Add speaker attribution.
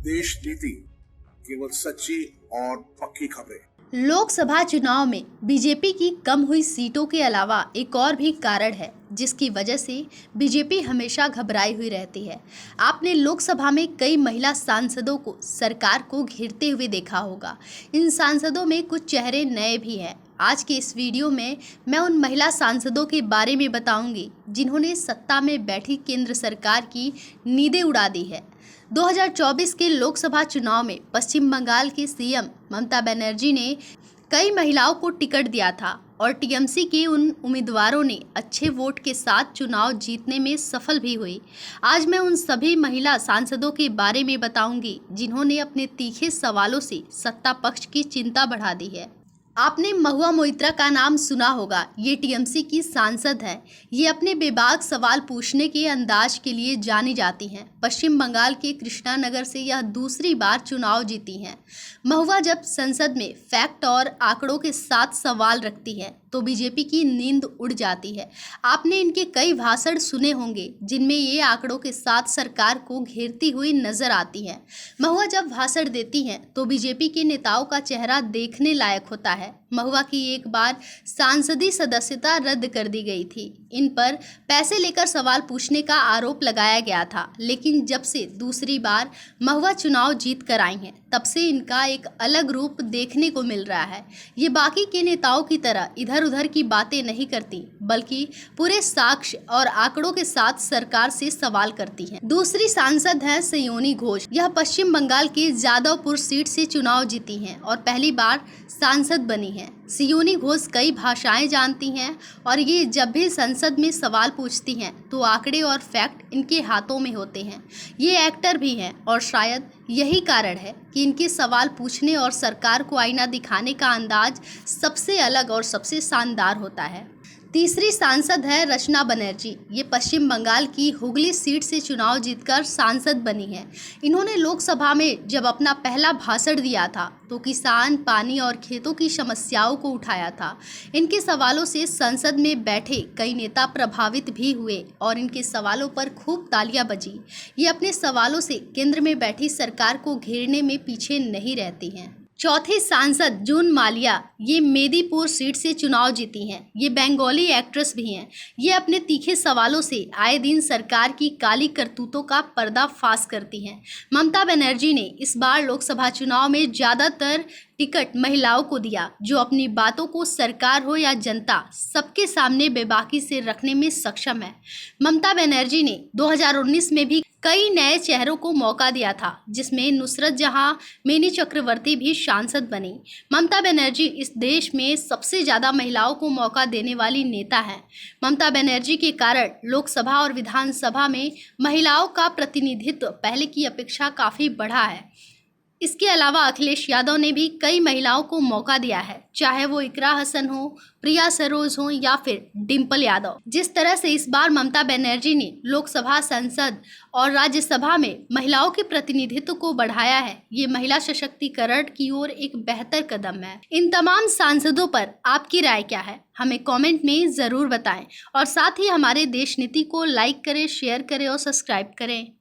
Speaker 1: देश नीति, केवल सच्ची और पक्की खबरें।
Speaker 2: लोकसभा चुनाव में बीजेपी की कम हुई सीटों के अलावा एक और भी कारण है जिसकी वजह से बीजेपी हमेशा घबराई हुई रहती है। आपने लोकसभा में कई महिला सांसदों को सरकार को घेरते हुए देखा होगा। इन सांसदों में कुछ चेहरे नए भी हैं। आज के इस वीडियो में मैं उन महिला सांसदों के बारे में बताऊंगी जिन्होंने सत्ता में बैठी केंद्र सरकार की नींदें उड़ा दी है। 2024 के लोकसभा चुनाव में पश्चिम बंगाल के सीएम ममता बनर्जी ने कई महिलाओं को टिकट दिया था और टीएमसी के उन उम्मीदवारों ने अच्छे वोट के साथ चुनाव जीतने में सफल भी हुई। आज मैं उन सभी महिला सांसदों के बारे में बताऊंगी जिन्होंने अपने तीखे सवालों से सत्ता पक्ष की चिंता बढ़ा दी है। आपने महुआ मोइत्रा का नाम सुना होगा। ये टीएमसी की सांसद हैं। ये अपने बेबाक सवाल पूछने के अंदाज के लिए जानी जाती हैं। पश्चिम बंगाल के कृष्णानगर से यह दूसरी बार चुनाव जीती हैं। महुआ जब संसद में फैक्ट और आंकड़ों के साथ सवाल रखती है तो बीजेपी की नींद उड़ जाती है। आपने इनके कई भाषण सुने होंगे जिनमें ये आंकड़ों के साथ सरकार को घेरती हुई नजर आती हैं। महुआ जब भाषण देती हैं तो बीजेपी के नेताओं का चेहरा देखने लायक होता है। महुआ की एक बार सांसदीय सदस्यता रद्द कर दी गई थी। इन पर पैसे लेकर सवाल पूछने का आरोप लगाया गया था, लेकिन जब से दूसरी बार महुआ चुनाव जीत कर आई हैं तब से इनका एक अलग रूप देखने को मिल रहा है। ये बाकी के नेताओं की तरह इधर उधर की बातें नहीं करती, बल्कि पूरे साक्ष्य और आंकड़ों के साथ सरकार से सवाल करती हैं। दूसरी सांसद हैं सयोनी घोष। यह पश्चिम बंगाल के जादवपुर सीट से चुनाव जीती हैं और पहली बार सांसद बनी हैं। सयोनी घोष कई भाषाएं जानती हैं और ये जब भी संसद में सवाल पूछती हैं तो आंकड़े और फैक्ट इनके हाथों में होते हैं। ये एक्टर भी हैं और शायद यही कारण है कि इनके सवाल पूछने और सरकार को आईना दिखाने का अंदाज सबसे अलग और सबसे शानदार होता है। तीसरी सांसद है रचना बनर्जी। ये पश्चिम बंगाल की हुगली सीट से चुनाव जीतकर सांसद बनी है। इन्होंने लोकसभा में जब अपना पहला भाषण दिया था तो किसान, पानी और खेतों की समस्याओं को उठाया था। इनके सवालों से संसद में बैठे कई नेता प्रभावित भी हुए और इनके सवालों पर खूब तालियां बजी। ये अपने सवालों से केंद्र में बैठी सरकार को घेरने में पीछे नहीं रहती हैं। चौथी सांसद जून मालिया। ये मेदिनीपुर सीट से चुनाव जीती हैं। ये बंगाली एक्ट्रेस भी हैं। ये अपने तीखे सवालों से आए दिन सरकार की काली करतूतों का पर्दाफाश करती हैं। ममता बनर्जी ने इस बार लोकसभा चुनाव में ज़्यादातर टिकट महिलाओं को दिया, जो अपनी बातों को सरकार हो या जनता सबके सामने बेबाकी से रखने में सक्षम है। ममता बनर्जी ने 2019 में भी कई नए चेहरों को मौका दिया था, जिसमें नुसरत जहां, मिनी चक्रवर्ती भी सांसद बनी। ममता बनर्जी इस देश में सबसे ज़्यादा महिलाओं को मौका देने वाली नेता हैं। ममता बनर्जी के कारण लोकसभा और विधानसभा में महिलाओं का प्रतिनिधित्व पहले की अपेक्षा काफ़ी बढ़ा है। इसके अलावा अखिलेश यादव ने भी कई महिलाओं को मौका दिया है, चाहे वो इकरा हसन हो, प्रिया सरोज हो या फिर डिंपल यादव। जिस तरह से इस बार ममता बनर्जी ने लोकसभा, संसद और राज्यसभा में महिलाओं के प्रतिनिधित्व को बढ़ाया है, ये महिला सशक्तिकरण की ओर एक बेहतर कदम है। इन तमाम सांसदों पर आपकी राय क्या है, हमें कमेंट में ज़रूर बताएं और साथ ही हमारे देश नीति को लाइक करें, शेयर करें और सब्सक्राइब करें।